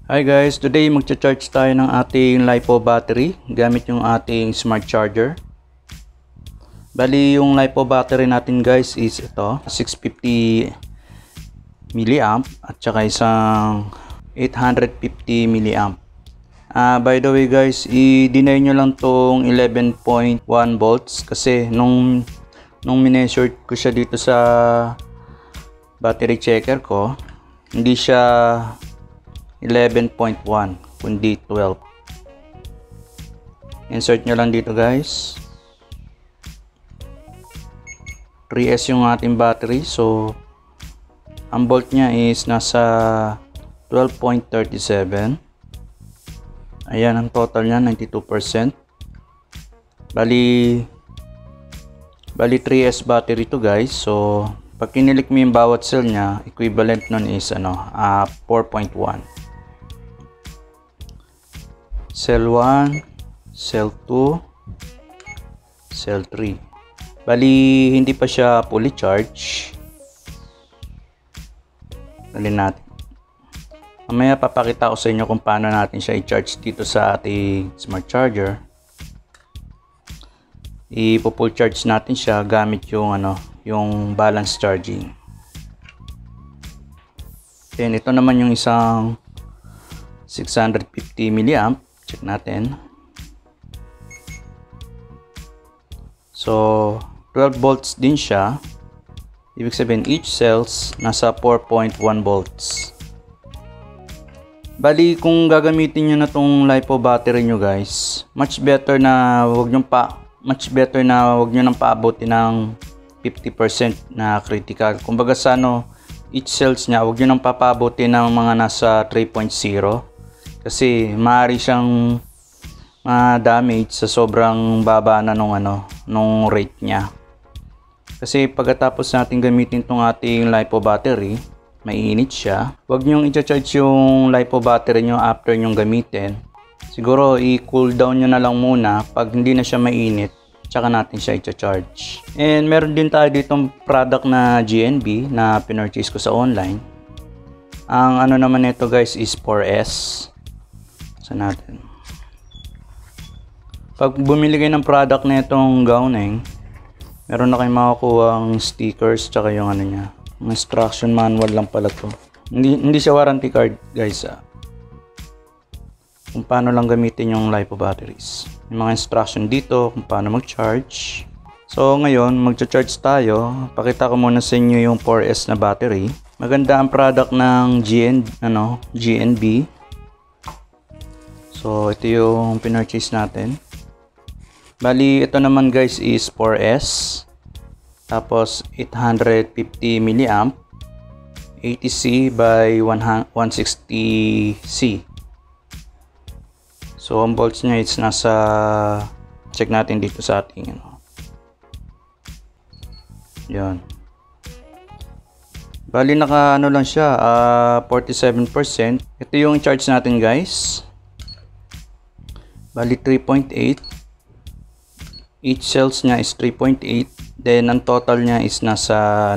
Hi guys, today magcha-charge tayo ng ating LiPo battery gamit yung ating smart charger. Bali yung LiPo battery natin guys is ito, 650 mAh at saka isang 850 mAh. By the way guys, i-deny nyo lang tong 11.1 volts kasi nung mineasure ko siya dito sa battery checker ko, hindi siya 11.1 kundi 12. Insert nyo lang dito guys. 3S yung ating battery, so ang volt nya is nasa 12.37. Ayan ang total nya, 92%. Bali 3S battery to guys, so pag kinilik mo yung bawat cell nya, equivalent nun is 4.1. Cell 1, Cell 2, Cell 3. Bali, hindi pa siya fully charged. Dalhin natin. Mamaya papakita ko sa inyo kung paano natin siya i-charge dito sa ating smart charger. I-full charge natin siya gamit yung yung balance charging. Then ito naman yung isang 650 mAh. Check natin. So 12 volts din siya. Ibig sabihin each cells nasa 4.1 volts. Bali kung gagamitin niyo na tong LiPo battery nyo guys, much better na wag niyo nang paabutin ng 50% na critical. Kumbaga sa each cells niya wag niyo nang papabutin ng mga nasa 3.0 kasi maaari siyang damage sa sobrang baba na nung rate niya. Kasi pagkatapos natin gamitin tong ating LiPo battery, mainit siya. Wag niyo i-charge yung LiPo battery niyo after niyo gamitin. Siguro i-cool down niyo na lang muna pag hindi na siya mainit. Tsaka natin siya i-charge. And meron din tayo ditong product na GNB na pinurchase ko sa online. Ang naman nito guys is 4S. Sa natin. Pag bumili kayo ng product na itong Gowning, meron na kayong makukuha ang stickers tsaka yung niya. Instruction manual lang pala to. Hindi siya warranty card guys. Kung paano lang gamitin yung LiPo batteries. Yung mga instruction dito kung paano mag-charge. So ngayon, magcha-charge tayo. Pakita ko muna sa inyo yung 4S na battery. Maganda ang product ng GNB. So ito yung pinurchase natin. Bali ito naman guys is 4S. Tapos 850 mAh. 80C by 160C. So ang volts niya is nasa, check natin dito sa ating yan. Bali naka lang siya, 47%. Ito yung charge natin guys. Bali 3.8. Each cells niya is 3.8. Then ang total niya is nasa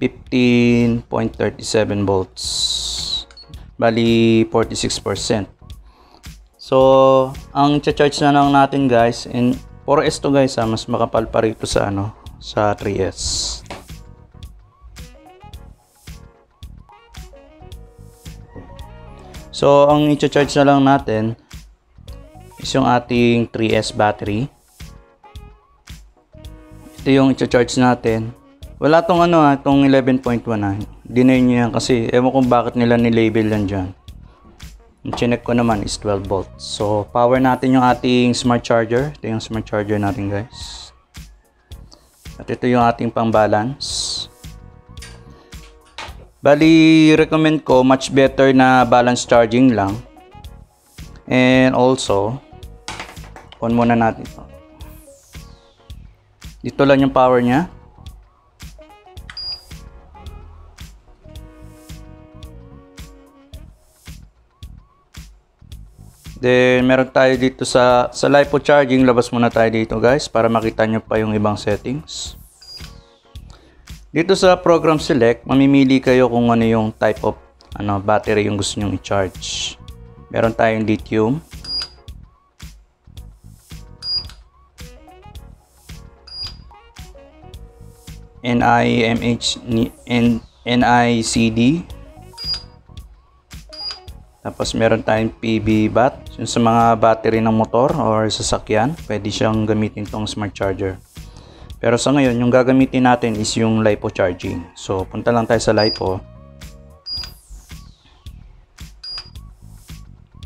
15.37 volts. Bali 46%. So ang charge na lang natin guys, in 4S to guys, mas makapal pa rito sa sa 3S. So ang i-charge na lang natin is yung ating 3S battery. Ito yung i-charge natin. Wala tong tong 11.1 Deny nyo yan kasi ewan kung bakit nila nilabel yan dyan. Yung chinek ko naman is 12 volts. So power natin yung ating smart charger. Ito yung smart charger natin guys. At ito yung ating pang balance. Bali recommend ko much better na balance charging lang. And also on muna natin ito. Dito lang yung power nya. Then meron tayo dito sa LiPo charging. Labas muna tayo dito guys para makita nyo pa yung ibang settings. Dito sa program select, mamimili kayo kung ano yung type of battery yung gusto nyong i-charge. Meron tayong lithium. NICD. Tapos meron tayong PB bat. Yung sa mga battery ng motor or sasakyan, pwede siyang gamitin tong smart charger. Pero sa ngayon, yung gagamitin natin is yung LiPo charging. So, punta lang tayo sa LiPo.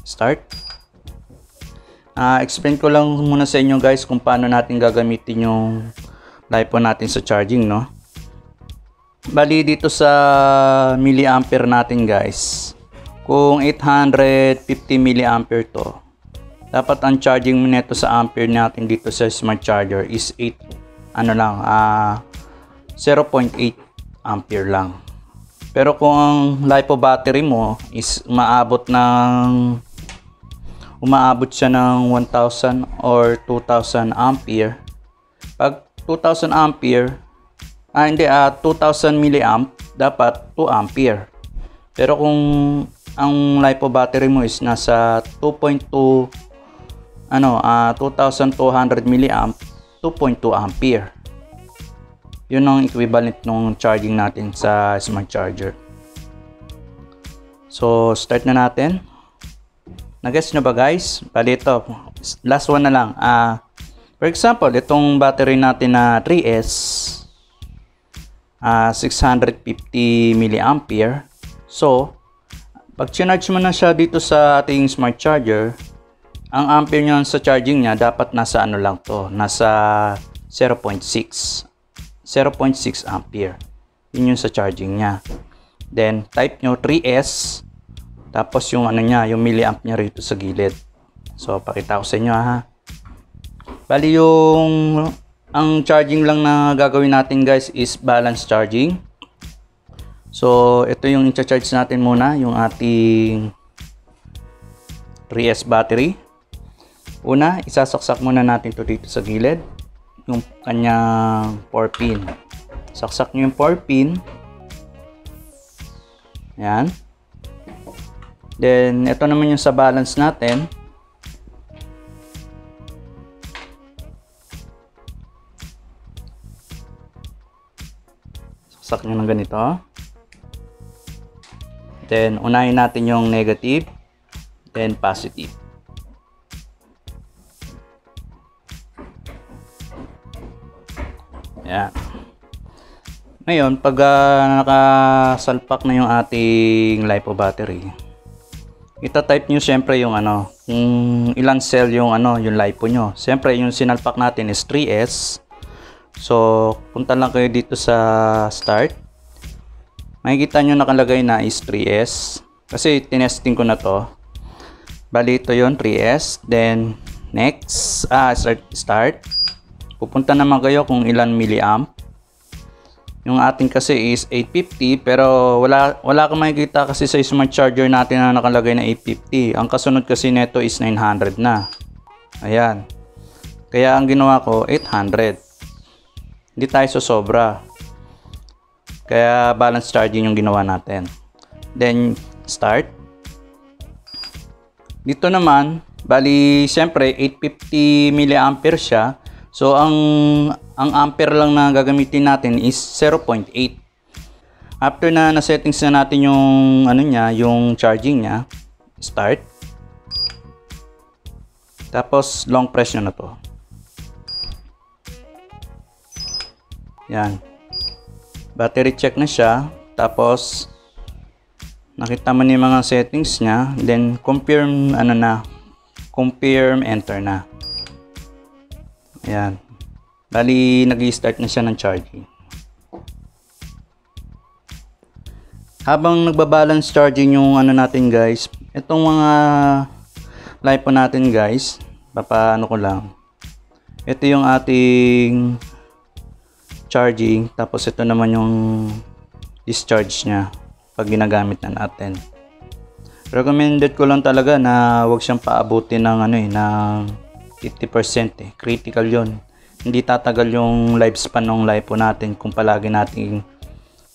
Start. Explain ko lang muna sa inyo guys kung paano natin gagamitin yung LiPo natin sa charging, no? Bali dito sa milliampere natin guys, kung 850 milliampere to, dapat ang charging nito sa ampere natin dito sa smart charger is 0.8 ampere lang. Pero kung ang LiPo battery mo is umaabot siya ng 1000 or 2000 ampere. Pag 2000 ampere, 2000 milliamp, dapat 2 ampere. Pero kung ang LiPo battery mo is nasa 2200 milliamp, 2.2 ampere. Yun ang equivalent ng charging natin sa smart charger. So, start na natin. Nag-guess nyo ba guys? Bali ito, last one na lang. For example, itong battery natin na 3S, 650 milliampere. So, pag charge mo na siya dito sa ating smart charger, ang ampere niya sa charging niya dapat nasa lang to, nasa 0.6 ampere. Yun yung sa charging niya. Then type nyo 3S, tapos yung yung milliamp niya rito sa gilid. So pakita ko sa inyo ha. Bali ang charging lang na gagawin natin guys is balance charging. So, ito yung i-charge natin muna, yung ating 3S battery. Una, isasaksak muna natin to dito sa gilid, yung kanyang 4 pin. Saksak nyo yung 4 pin. Yan. Then, ito naman yung sa balance natin. Saksak nyo ng ganito. Then, unahin natin yung negative, then positive. Ayan. Ngayon, pag nakasalpak na yung ating LiPo battery, ita-type nyo siyempre yung kung ilang cell yung yung LiPo nyo. Siyempre, yung sinalpak natin is 3S. So, punta lang kayo dito sa start. Makikita nyo nakalagay na is 3S. Kasi tinesting ko na to. Bali ito yun, 3S. Then, next, start. Pupunta naman kayo kung ilan milliamp. Yung ating kasi is 850. Pero wala kang makikita kasi sa smart charger natin na nakalagay na 850. Ang kasunod kasi neto is 900 na. Ayan. Kaya ang ginawa ko, 800. Hindi tayo sosobra. Kaya balance charging yung ginawa natin. Then, start. Dito naman, bali, siyempre, 850 milliampere siya. So, ang ampere lang na gagamitin natin is 0.8. After na na-settings na natin yung, yung charging niya, start. Tapos, long press nyo na to. Yan. Battery check na siya. Tapos, nakita mo na yung mga settings niya. Then, confirm, confirm, enter na. Ayan. Bali, nag-i-start na siya ng charging. Habang nagbabalance charging yung natin guys, itong mga LiPo natin guys, papaano ko lang. Ito yung ating charging, tapos ito naman yung discharge niya pag ginagamit na natin. Recommended ko lang talaga na wag siyang paabutin ng ng 50%. Critical yon. Hindi tatagal yung lifespan ng LiPo natin kung palagi nating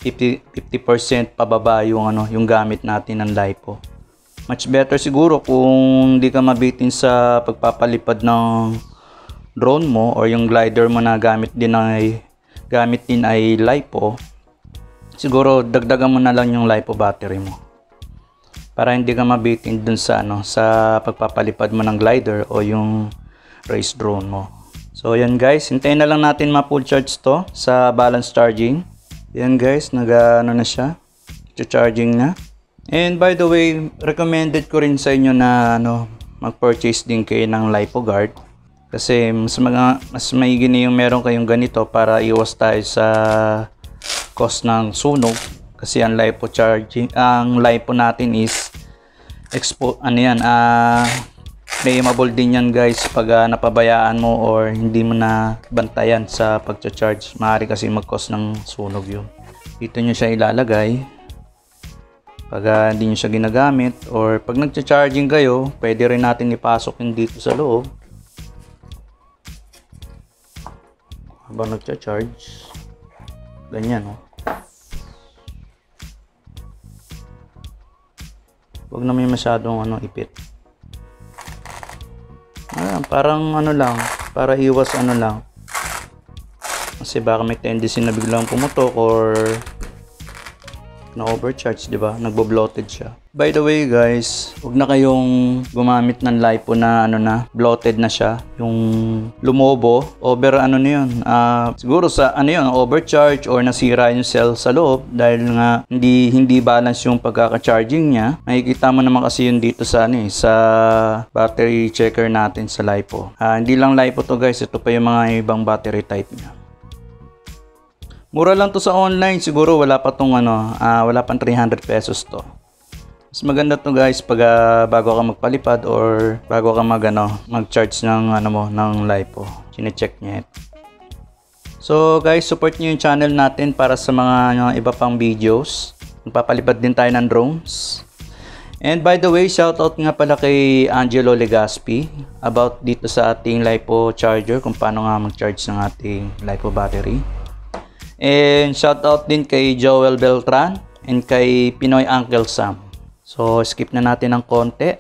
50% pababa yung yung gamit natin ng LiPo. Much better siguro kung hindi ka mabitin sa pagpapalipad ng drone mo or yung glider mo na gamit din ay LiPo. Siguro dagdagan mo na lang yung LiPo battery mo para hindi ka mabitin dun sa sa pagpapalipad mo ng glider o yung race drone mo. So yan guys, hintayin na lang natin ma-full charge to sa balance charging. Yan guys, na siya, charging na. And by the way, recommended ko rin sa inyo na mag-purchase din kayo ng LiPo guard kasi mas maigi na yung meron kayong ganito para iwas tayo sa cost ng sunog kasi ang LiPo charging, ang LiPo natin is claimable din yan guys pag napabayaan mo or hindi mo na bantayan sa pagcha-charge. Maaari kasi mag-cost ng sunog yun. Dito nyo siya ilalagay pag hindi nyo siya ginagamit or pag nagcha-charging kayo, pwede rin natin ipasok yung dito sa loob habang nagcha-charge. Ganyan Huwag na may masyadong ipit. Parang lang, para iwas lang. Kasi baka may tendency na biglang pumutok or na overcharge, di ba? Nagbo-bloated siya. By the way guys, huwag na kayong gumamit ng LiPo na bloated na siya. Yung lumobo, over na yun. Siguro sa overcharge or nasira yung cell sa loob dahil nga hindi balance yung pagkaka-charging niya. Makikita mo naman kasi yun dito sa sa battery checker natin sa LiPo. Hindi lang LiPo to guys, ito pa yung mga ibang battery type niya. Mura lang to sa online, siguro wala pa tong wala pang 300 pesos to. Mas maganda to guys pag bago ka magpalipad or bago ka mag-charge ng ng LiPo. Chine-check niya ito. So guys, support niyo yung channel natin para sa mga iba pang videos. Magpapalipad din tayo ng drones. And by the way, shoutout nga pala kay Angelo Legaspi about dito sa ating LiPo charger, kung paano nga mag-charge ng ating LiPo battery. And shoutout din kay Joel Beltran and kay Pinoy Uncle Sam. So skip na natin ng konti.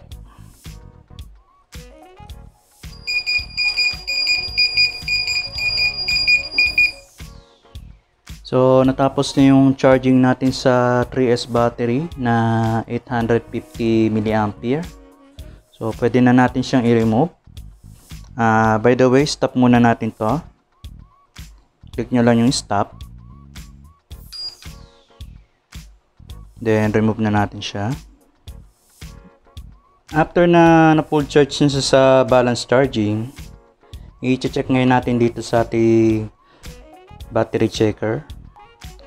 So natapos na yung charging natin sa 3S battery na 850 mAh. So pwede na natin siyang i-remove. By the way, stop muna natin to. Click nyo lang yung stop. Then remove na natin siya. After na full charge niya sa balance charging, i-check ngayon natin dito sa ating battery checker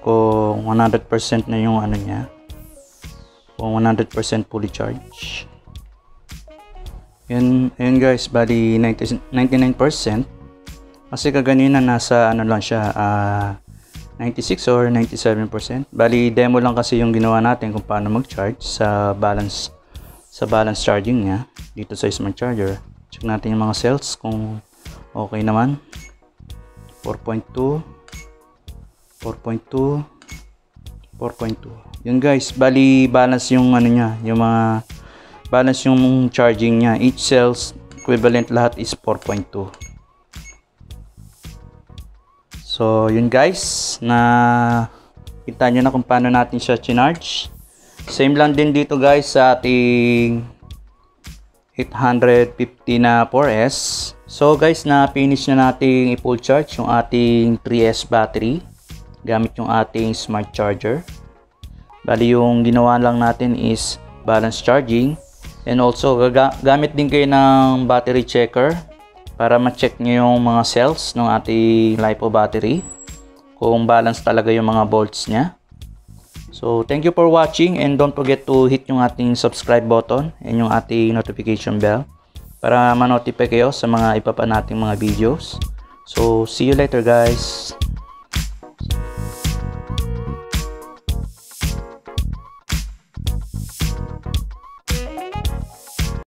kung 100% na yung niya, kung 100% fully charged. Yun guys, bali 99%. Kasi kaganina nasa lang siya, 96 or 97%. Bali demo lang kasi yung ginawa natin kung paano mag-charge sa balance charging niya dito sa smart charger. Check natin yung mga cells kung okay naman. 4.2 4.2 4.2. Yun guys, bali balance yung niya, yung mga balance yung charging niya. Each cells equivalent lahat is 4.2. So yun guys, na kita nyo na kung paano natin siya charge. Same lang din dito guys sa ating 850 na 4S. So guys, na finish na natin i-full charge yung ating 3S battery gamit yung ating smart charger. Bali yung ginawa lang natin is balance charging, and also gamit din kayo ng battery checker para ma-check nyo yung mga cells ng ating LiPo battery kung balance talaga yung mga volts nya. So thank you for watching, and don't forget to hit yung ating subscribe button and yung ating notification bell para ma-notify kayo sa mga iba pa nating mga videos. So see you later guys.